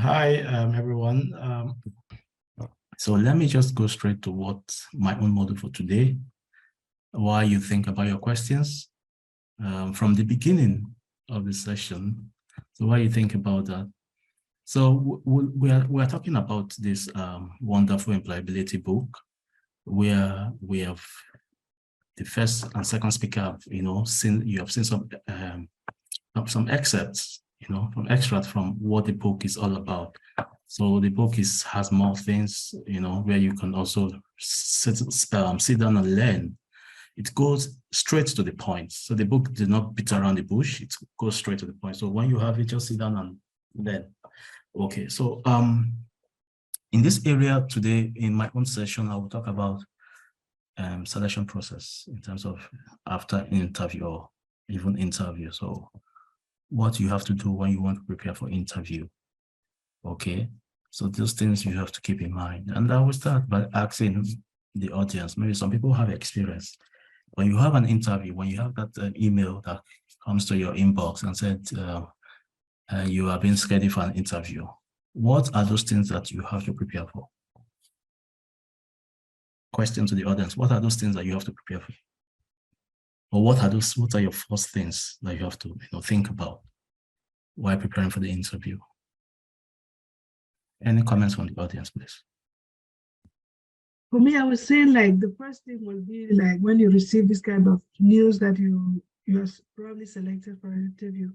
Hi, everyone. So let me just go straight to what my own model for today, while you think about your questions from the beginning of the session. So while you think about that. So we are talking about this wonderful employability book, where we have the first and second speaker have, you have seen some excerpts, from extracts from what the book is all about. So the book has more things, where you can also sit down and learn. It goes straight to the point. So the book did not beat around the bush. It goes straight to the point. So when you have it, just sit down and learn. Okay. So in this area today, in my own session, I will talk about selection process in terms of after an interview or even interview. So what you have to do when you want to prepare for interview. Okay. So those things you have to keep in mind. And I will start by asking the audience, maybe some people have experience. When you have an interview, when you have that email that comes to your inbox and said you are being scheduled for an interview, what are those things that you have to prepare for? Question to the audience, what are those things that you have to prepare for? Or what are your first things that you have to think about while preparing for the interview? Any comments from the audience, please? For me, I was saying like the first thing will be like when you receive this kind of news that you are probably selected for an interview,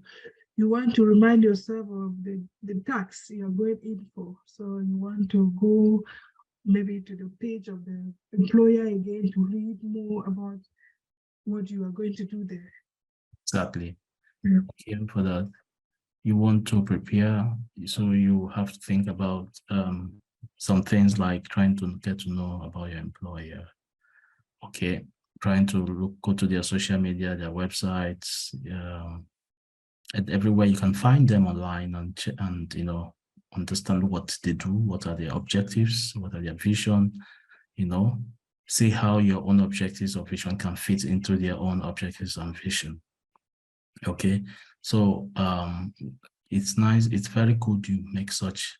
you want to remind yourself of the task you're going in for. So you want to go maybe to the page of the employer again to read more about what you are going to do there. Exactly. Yeah. Okay, for that, you want to prepare, so you have to think about some things like trying to get to know about your employer. Okay, trying to go to their social media, their websites, and everywhere you can find them online and understand what they do, what are their objectives, what are their vision, see how your own objectives or vision can fit into their own objectives and vision. Okay, so it's nice, it's very good you make such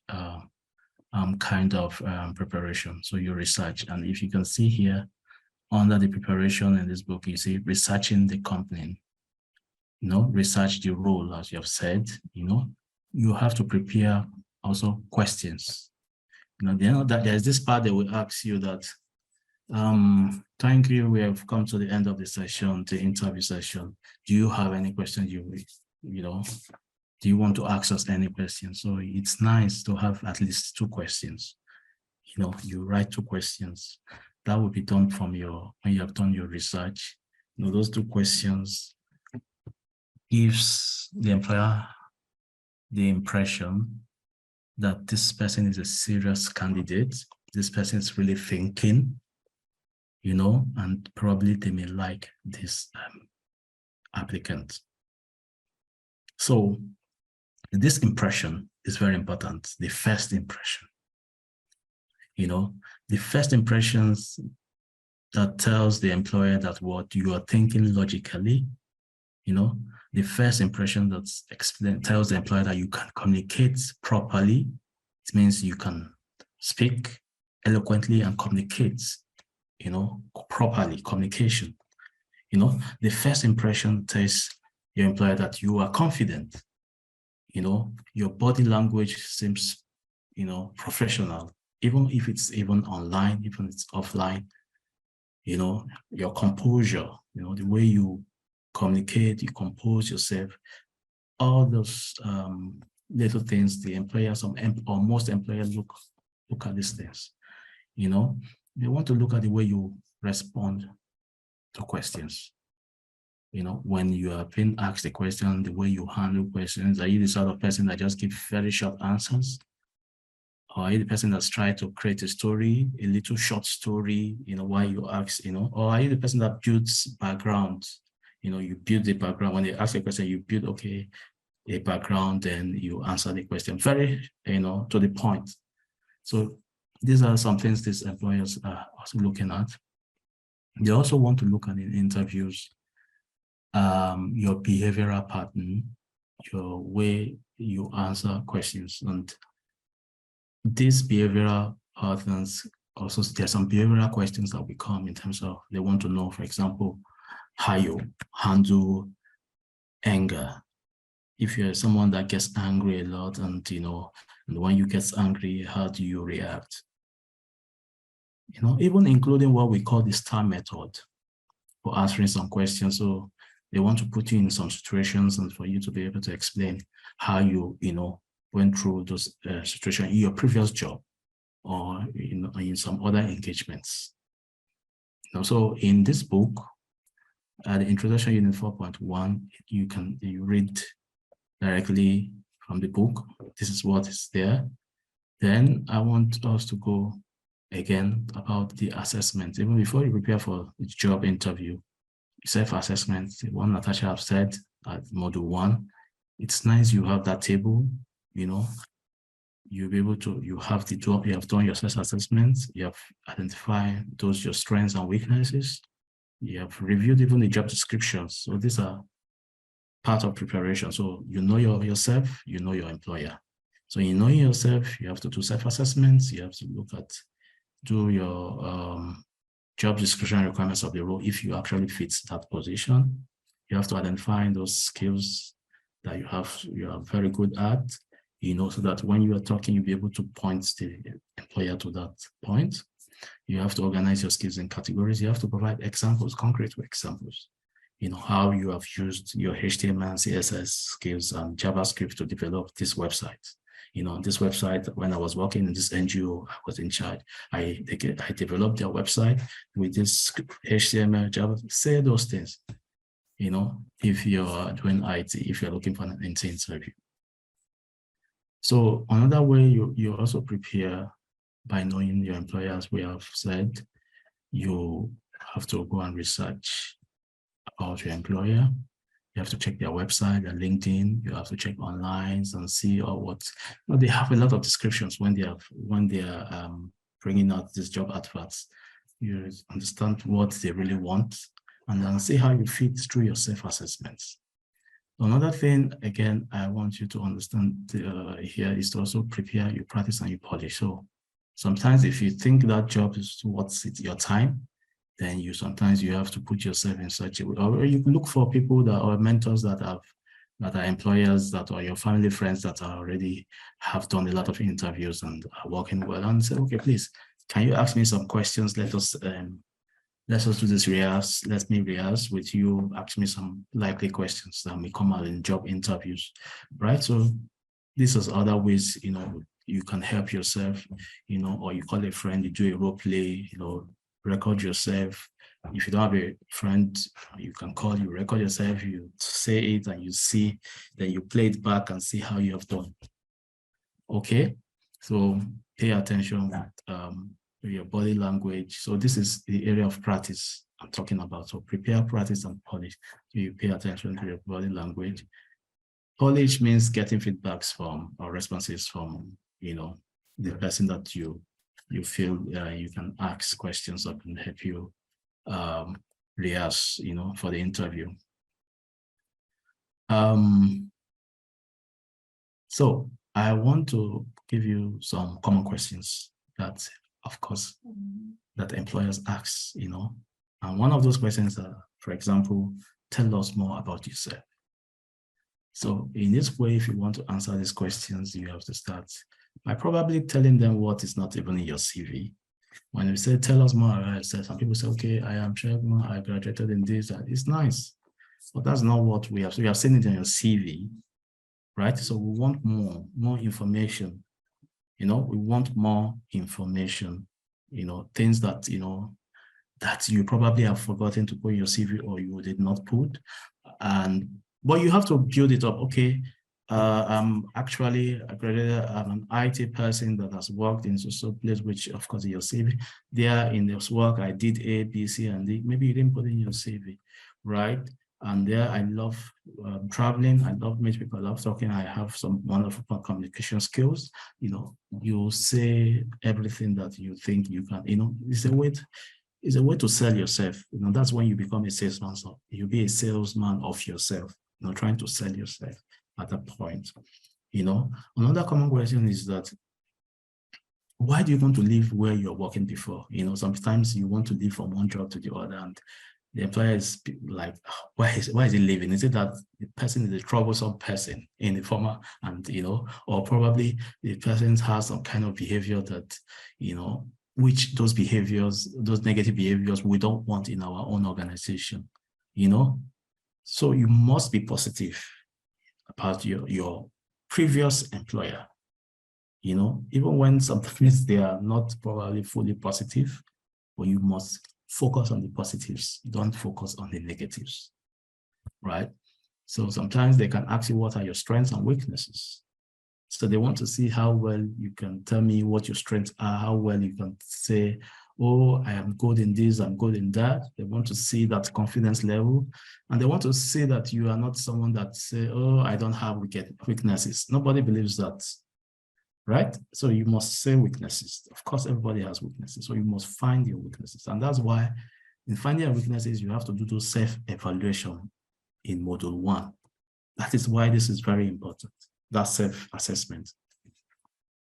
kind of preparation. So you research, and if you can see here under the preparation in this book, you see researching the company, research the role, as you have said. You have to prepare also questions. That there's this part that will ask you that thank you, we have come to the end of the session, the interview session. Do you have any questions do you want to ask us any questions? So it's nice to have at least 2 questions. You write 2 questions. That will be done when you have done your research. Those 2 questions gives the employer the impression that this person is a serious candidate. This person is really thinking, and probably they may like this applicant. So this impression is very important, the first impression. The first impressions that tells the employer that what you are thinking logically, the first impression that tells the employer that you can communicate properly. It means you can speak eloquently and communicate, properly, communication. The first impression tells your employer that you are confident. Your body language seems, professional, even if it's even online, even if it's offline. Your composure, the way you communicate, you compose yourself, all those little things the employers or most employers look at these things. They want to look at the way you respond to questions. When you are being asked a question, the way you handle questions. Are you the sort of person that just gives very short answers? Or are you the person that's trying to create a story, a little short story, while you ask, or are you the person that builds background? You build the background. When they ask a question, you build, a background, then you answer the question very, to the point. So these are some things these employers are also looking at. They also want to look at in interviews, your behavioral pattern, your way you answer questions. And these behavioral patterns also, there's some behavioral questions that will come in terms of they want to know, for example, how you handle anger. If you're someone that gets angry a lot, and and when you get angry, how do you react? Even including what we call the STAR method for answering some questions. So they want to put you in some situations and for you to be able to explain how you went through those situations in your previous job or in some other engagements. So in this book, the introduction unit 4.1, you read directly from the book. This is what is there. Then I want us to go again about the assessment. Even before you prepare for the job interview, self-assessment, one Natasha have said at module 1, it's nice you have that table, you'll be able to, you have done your self-assessment, you have identified those your strengths and weaknesses, you have reviewed even the job descriptions. So these are part of preparation. So you know yourself, you know your employer. So in knowing yourself, you have to do self-assessments, you have to do your job description requirements of the role if you actually fit that position. You have to identify those skills that you are very good at, so that when you are talking, you'll be able to point the employer to that point. You have to organize your skills in categories. You have to provide examples, concrete examples. How you have used your HTML, CSS skills and JavaScript to develop this website. This website, when I was working in this NGO, I was in charge. I developed their website with this HTML, Java, say those things, if you're doing IT, if you're looking for an IT interview. So another way you also prepare by knowing your employer, as we have said, you have to go and research about your employer. You have to check their website, their LinkedIn. You have to check online and see what they have a lot of descriptions when they are bringing out these job adverts. You understand what they really want, and then see how you fit through your self-assessments. Another thing, again, I want you to understand here is to also prepare, you practice, and you polish. So sometimes if you think that job is what's your time, then sometimes you have to put yourself in such a way, or you can look for people that are mentors that are employers, that are your family friends that already have done a lot of interviews and are working well, and say, okay, please, can you ask me some questions? Let us do this rehearse. Let me rehearse with you. Ask me some likely questions that may come out in job interviews, right? So this is other ways, you can help yourself, or you call a friend, you do a role play, record yourself. If you don't have a friend, you can call, you record yourself, you say it and you see, then you play it back and see how you have done. Okay, so pay attention to your body language. So this is the area of practice I'm talking about. So prepare, practice, and polish. So you pay attention to your body language. Polish means getting feedbacks from or responses from, the person that you feel you can ask questions that can help you rehearse, for the interview. So I want to give you some common questions that, of course, that employers ask, and one of those questions are, for example, tell us more about yourself. So in this way, if you want to answer these questions, you have to start by probably telling them what is not even in your CV. When you say, tell us more about yourself, some people say, okay, I am Shagma, I graduated in this, and it's nice. But that's not what we have. So you have seen it in your CV, right? So we want more information. We want more information, things that, that you probably have forgotten to put in your CV or you did not put. But you have to build it up. Okay, I'm actually I'm an IT person that has worked in social place, which of course in your CV, there in this work, I did A, B, C, and D. Maybe you didn't put in your CV, right? And there I love traveling. I love meeting people. I love talking. I have some wonderful communication skills. You say everything that you think you can, it's a way to sell yourself. That's when you become a salesman. So you'll be a salesman of yourself, trying to sell yourself at that point. Another common question is that why do you want to leave where you're working before? You know, sometimes you want to leave from one job to the other, and the employer is like, why is he leaving? Is it that the person is a troublesome person in the former, and you know, or probably the person has some kind of behavior that, you know, which those behaviors, those negative behaviors we don't want in our own organization, you know? So you must be positive about your previous employer, you know, even when sometimes they are not probably fully positive, but you must focus on the positives. Don't focus on the negatives, right? So sometimes they can ask you, what are your strengths and weaknesses? So they want to see how well you can tell me what your strengths are, how well you can say, oh, I am good in this, I'm good in that. They want to see that confidence level. And they want to see that you are not someone that say, oh, I don't have weaknesses. Nobody believes that, right? So you must say weaknesses. Of course, everybody has weaknesses. So you must find your weaknesses. And that's why in finding your weaknesses, you have to do those self-evaluation in module 1. That is why this is very important, that self-assessment.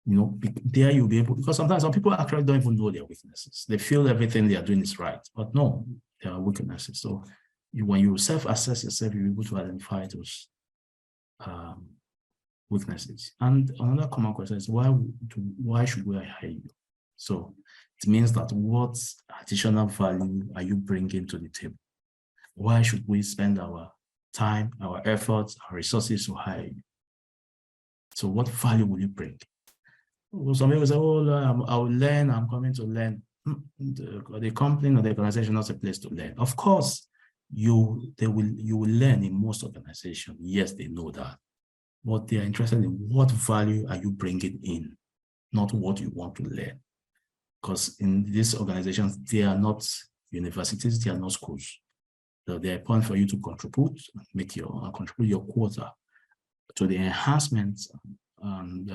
You know, there you'll be able, because sometimes some people actually don't even know their weaknesses. They feel everything they are doing is right, but no, there are weaknesses. So when you self-assess yourself, you're able to identify those weaknesses. And another common question is, why should we hire you? So it means that what additional value are you bringing to the table? Why should we spend our time, our efforts, our resources to hire you? So what value will you bring? Some people say, oh, I will learn, I'm coming to learn. The company or the organization is not a place to learn. Of course, you will learn in most organizations. Yes, they know that. But they are interested in what value are you bringing in, not what you want to learn. Because in these organizations, they are not universities, they are not schools. So they are a point for you to contribute your quota to the enhancement and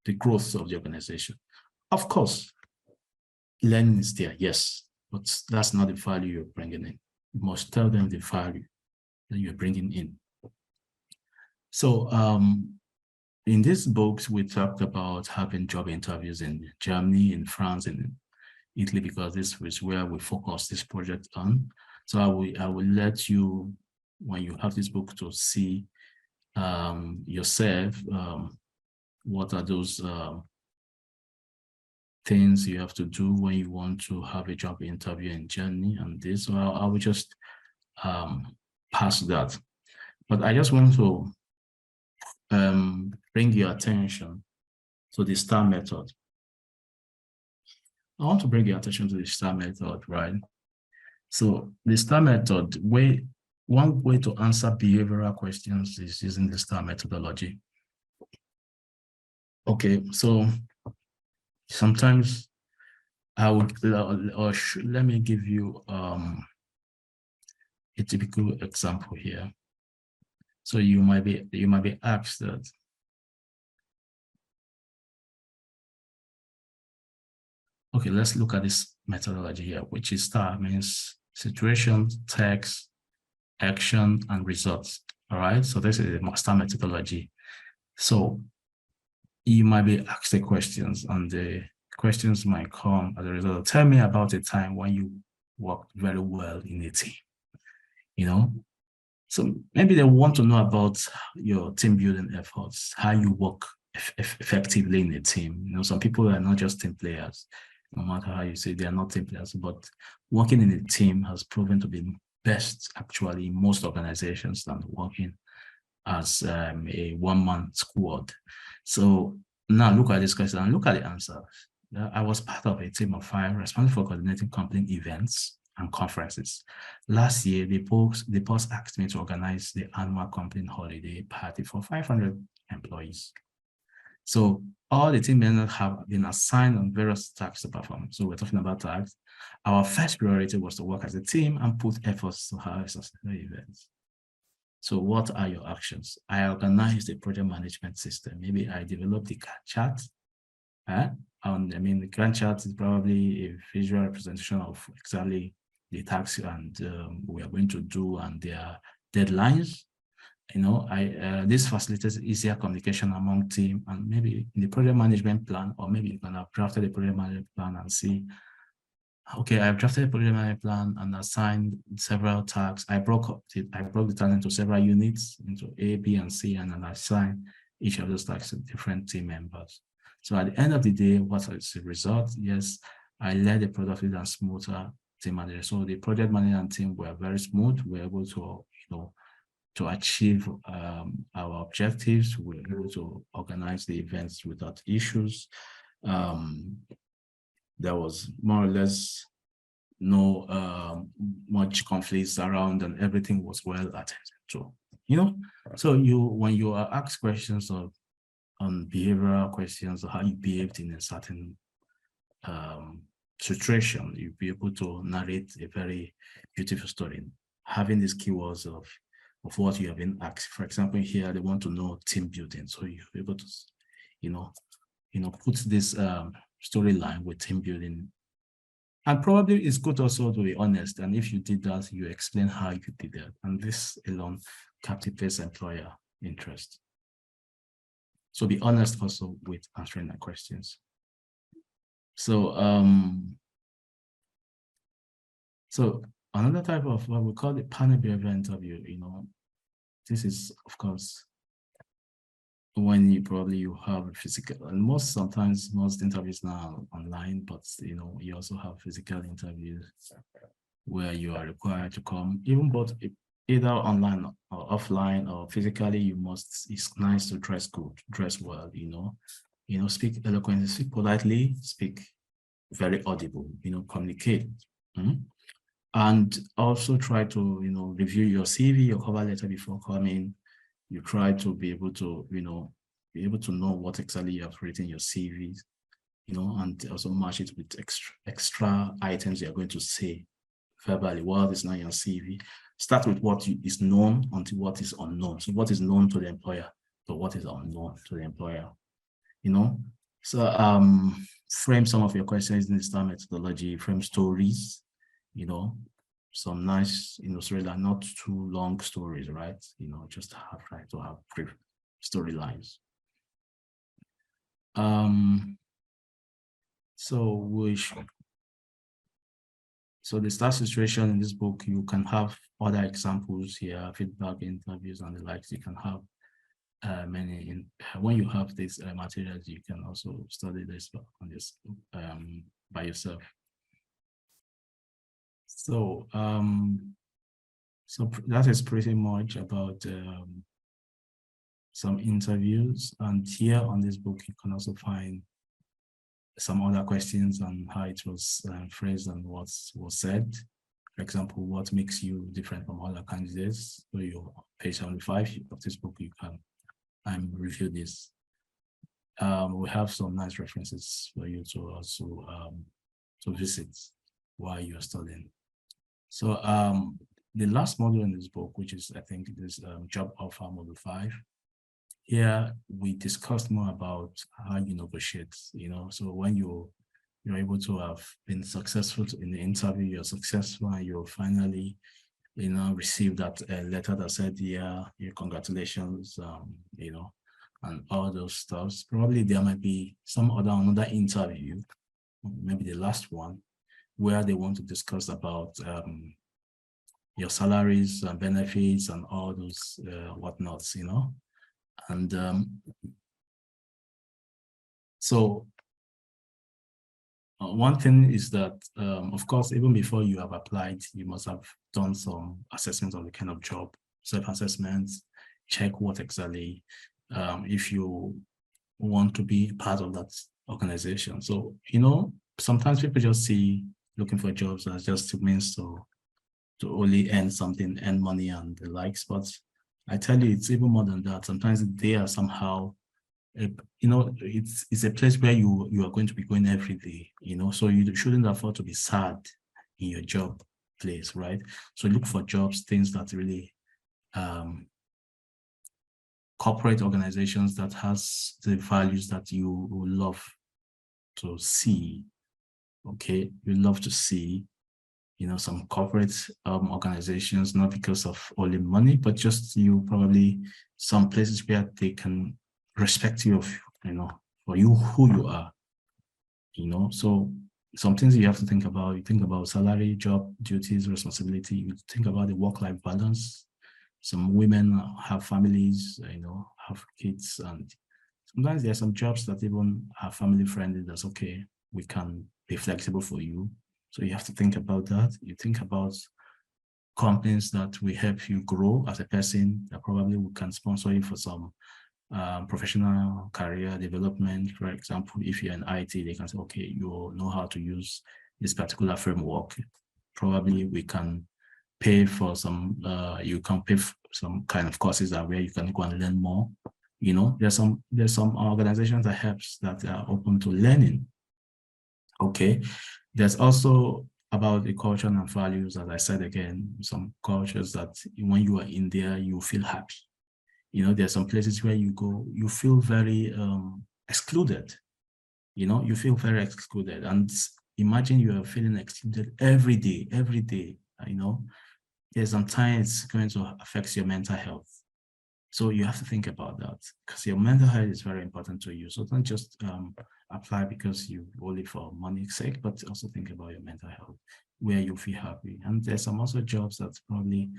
the growth of the organization. Of course, learning is there, yes, but that's not the value you're bringing in. You must tell them the value that you're bringing in. So in these books, we talked about having job interviews in Germany, in France, and Italy, because this is where we focus this project on. So I will let you, when you have this book, to see yourself, what are those things you have to do when you want to have a job interview in Germany and this. So I will just pass that. But I just want to bring your attention to the STAR method. I want to bring your attention to the STAR method, right? So the STAR method, one way to answer behavioral questions is using the STAR methodology. Okay, so sometimes I would, let me give you a typical example here. So you might be asked that, okay, let's look at this methodology here, which is STAR, means situation, text, action, and results. All right, so this is the STAR methodology. So you might be asked the questions, and the questions might come as a result. Tell me about a time when you worked very well in a team, you know? So maybe they want to know about your team building efforts, how you work effectively in a team. You know, some people are not just team players, no matter how you say they are not team players, but working in a team has proven to be best actually in most organizations than working as a one-man squad. So now look at this question and look at the answers. I was part of a team of 5 responsible for coordinating company events and conferences. Last year, the boss asked me to organize the annual company holiday party for 500 employees. So all the team members have been assigned on various tasks to perform. So we're talking about tasks. Our first priority was to work as a team and put efforts to have a successful event. So what are your actions? I organized a project management system. Maybe I developed the Gantt chart. I mean, the Gantt chart is probably a visual representation of exactly the tasks and we are going to do and their deadlines. This facilitates easier communication among team, and maybe in the project management plan, or maybe you can have drafted a project management plan and see, okay, I've drafted a project management plan and assigned several tasks. I broke the task into several units, into A, B, and C, and then I assigned each of those tasks to different team members. So at the end of the day, what is the result? Yes, I led a productive and smoother team manager. So the project manager and team were very smooth. We were able to, to achieve our objectives. We were able to organize the events without issues. There was more or less no much conflicts around, and everything was well attended to. So when you are asked questions on behavioral questions, or how you behaved in a certain situation, you'll be able to narrate a very beautiful story, having these keywords of what you have been asked. For example, here they want to know team building, so you're able to put this storyline with team building. And probably it's good also to be honest, and if you did that, you explain how you did that, and this alone captivates employer interest. So be honest also with answering the questions. So another type of what we call the panel behavior interview, this is, of course, when you have a physical, and sometimes most interviews now are online, but you also have physical interviews where you are required to come, either online or offline or physically. It's nice to dress good, dress well, speak eloquently, speak politely, speak very audible, communicate. And also try to, review your CV, your cover letter before coming. You try to be able to, know what exactly you have written in your CV, and also match it with extra items you're going to say verbally. What is not your CV? Start with what is known until what is unknown. So what is known to the employer, but what is unknown to the employer, So frame some of your questions in the STAR methodology, frame stories, some nice, stories that are not too long stories, right? Just try to have brief storylines. So the STAR situation in this book, you can have other examples here, feedback, interviews, and the likes. You can have many. When you have these materials, you can also study this on this by yourself. So that is pretty much about some interviews, and here on this book you can also find some other questions on how it was phrased and what was said. For example, what makes you different from other candidates? So your page 75 of this book, you can review this. We have some nice references for you to also to visit while you are studying. So the last module in this book, which is, I think, this job offer module 5, here we discussed more about how you negotiate, so when you're able to have been successful in the interview, you're successful, and you finally, receive that letter that said, yeah, congratulations, and all those stuff. Probably there might be another interview, maybe the last one, where they want to discuss about your salaries and benefits and all those whatnots, and so one thing is that, of course, even before you have applied, you must have done some assessment of the kind of job, self-assessments, check what exactly, if you want to be part of that organization. So, sometimes people just see looking for jobs as just a means to only earn something, earn money and the likes. But I tell you, it's even more than that. Sometimes they are somehow, it's a place where you are going to be going every day, so you shouldn't afford to be sad in your job place, right? So look for jobs, things that really, corporate organizations that has the values that you would love to see, okay? You love to see, some corporate organizations, not because of only money, but just you probably some places where they can respect you, for you who you are, So some things you have to think about. You think about salary, job duties, responsibility. You think about the work-life balance. Some women have families, have kids, and sometimes there are some jobs that even are family friendly. That's okay. We can be flexible for you. So you have to think about that. You think about companies that will help you grow as a person, that probably we can sponsor you for some professional career development. For example, if you're in IT, they can say, okay, you know how to use this particular framework. Probably we can pay for some, you can pay for some kind of courses that where you can go and learn more. There's some organizations that helps that are open to learning. Okay. There's also about the culture and values, as I said again, some cultures that when you are in there, you feel happy. There's some places where you go, you feel very excluded. You feel very excluded. And imagine you are feeling excluded every day. There's sometimes it's going to affect your mental health. So you have to think about that because your mental health is very important to you. So don't just apply because you only for money's sake, but also think about your mental health, where you feel happy. And there's some also jobs that probably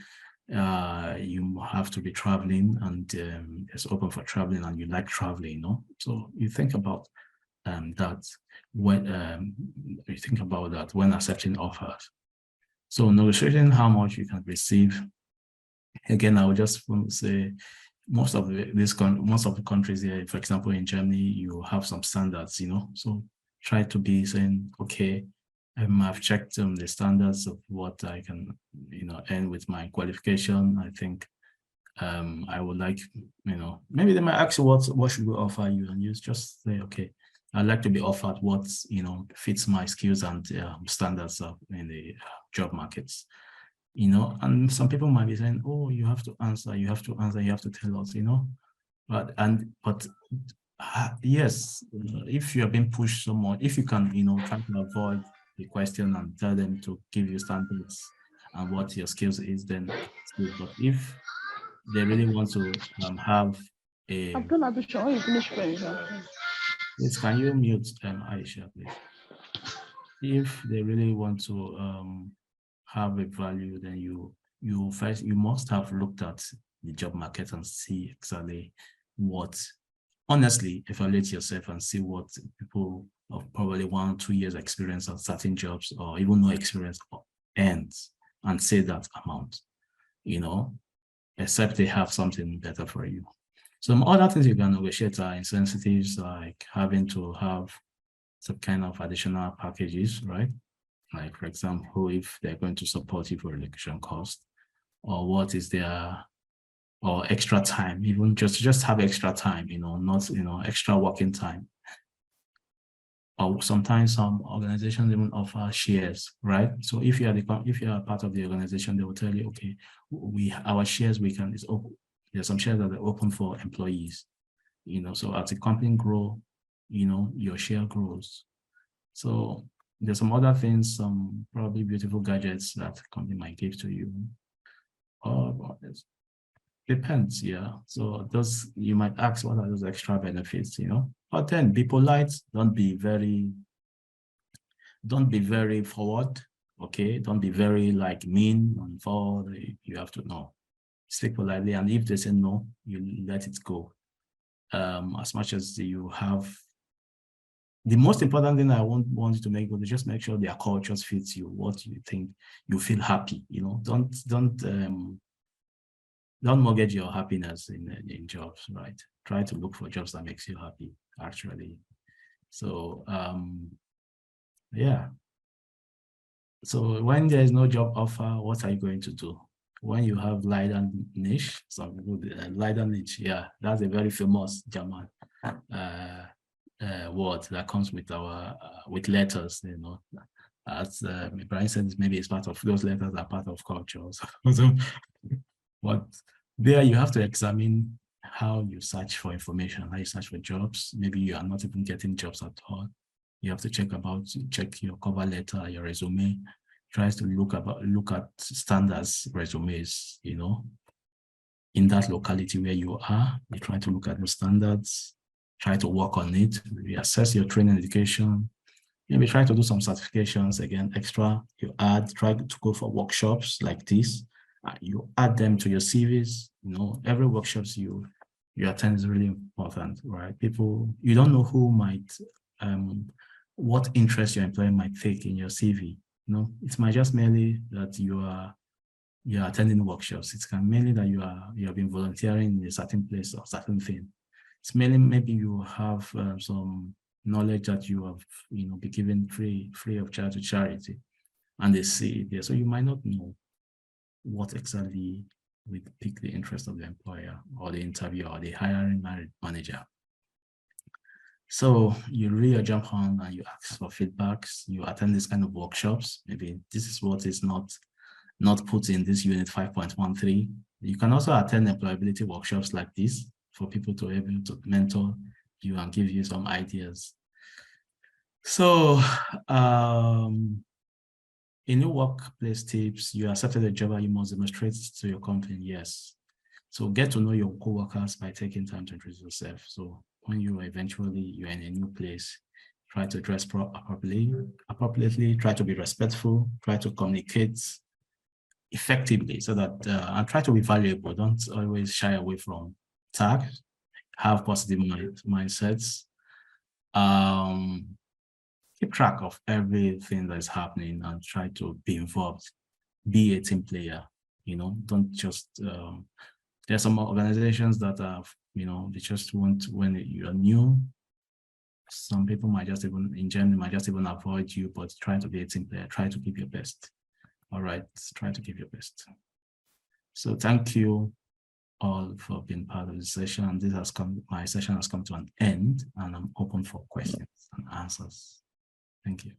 you have to be traveling, and it's open for traveling, and you like traveling, So you think about that when you think about that when accepting offers. So negotiating how much you can receive. Again, I would just want to say most of the countries here, for example, in Germany, you have some standards, So try to be saying, okay, I've checked the standards of what I can, earn with my qualification. I think I would like, maybe they might ask you what should we offer you, and you just say, okay, I'd like to be offered what fits my skills and standards in the job markets. And some people might be saying, oh, you have to answer, you have to tell us, but yes, if you have been pushed so much, if you can, try to avoid the question and tell them to give you standards and what your skills is, then it's good. But if they really want to have a... Abdullah, when you finish praying, Please, can you mute Aisha, please? If they really want to have a value, then you must have looked at the job market and see exactly what, honestly, evaluate yourself and see what people of probably 1 or 2 years experience at certain jobs or even no experience earns, and say that amount, except they have something better for you. Some other things you can negotiate are incentives, like having to have some kind of additional packages, right? Like, for example, if they're going to support you for relocation cost, or what is their, or extra time, even just have extra time, not, extra working time. Or sometimes some organizations even offer shares, right? So if you are part of the organization, they will tell you, okay, our shares is open. There's some shares that are open for employees, so as the company grow, your share grows. So there's some other things, some probably beautiful gadgets that the company might give to you. Depends, yeah. So those, you might ask, what are those extra benefits, But then be polite, don't be very forward, okay? Don't be very mean and forward. You have to know. Speak politely, and if they say no, you let it go. As much as you have. The most important thing I want you to make is just make sure their cultures fits you, what you think, you feel happy, Don't mortgage your happiness in jobs, right? Try to look for jobs that makes you happy, actually. So, yeah. So when there is no job offer, what are you going to do? When you have lighter niche, some people, lighter niche, yeah, that's a very famous German word that comes with our with letters, as Brian said, maybe it's part of those letters are part of culture. So, but there you have to examine how you search for information, how you search for jobs. Maybe you are not even getting jobs at all. You have to check your cover letter, your resume, tries to look at standards resumes, in that locality where you are. You try to look at the standards, try to work on it, reassess your training education, maybe try to do some certifications, again, extra. You try to go for workshops like this. You add them to your CVs. Every workshops you attend is really important, right? You don't know who might, what interest your employer might take in your CV. It might just merely that you're attending workshops. It can mainly that you have been volunteering in a certain place or certain thing. It's mainly maybe you have some knowledge that you have be given free of charge to charity, and they see it there. So you might not know what exactly would pique the interest of the employer or the interviewer or the hiring manager. So you really jump on and you ask for feedbacks. You attend these kind of workshops. Maybe this is what is not put in this unit 5.13. You can also attend employability workshops like this for people to be able to mentor you and give you some ideas. So in your workplace tips, you accepted a job and you must demonstrate to your company, yes. So get to know your co-workers by taking time to introduce yourself. So when you're in a new place, try to dress appropriately, try to be respectful, try to communicate effectively so that, and try to be valuable. Don't always shy away from tasks, have positive mindsets. Keep track of everything that is happening and try to be involved. Be a team player, don't just, there are some organizations that have, they just want, when you're new, some people might just even avoid you, but try to be a team player, try to give your best. All right, try to give your best. So thank you all for being part of the session. My session has come to an end, and I'm open for questions and answers. Thank you.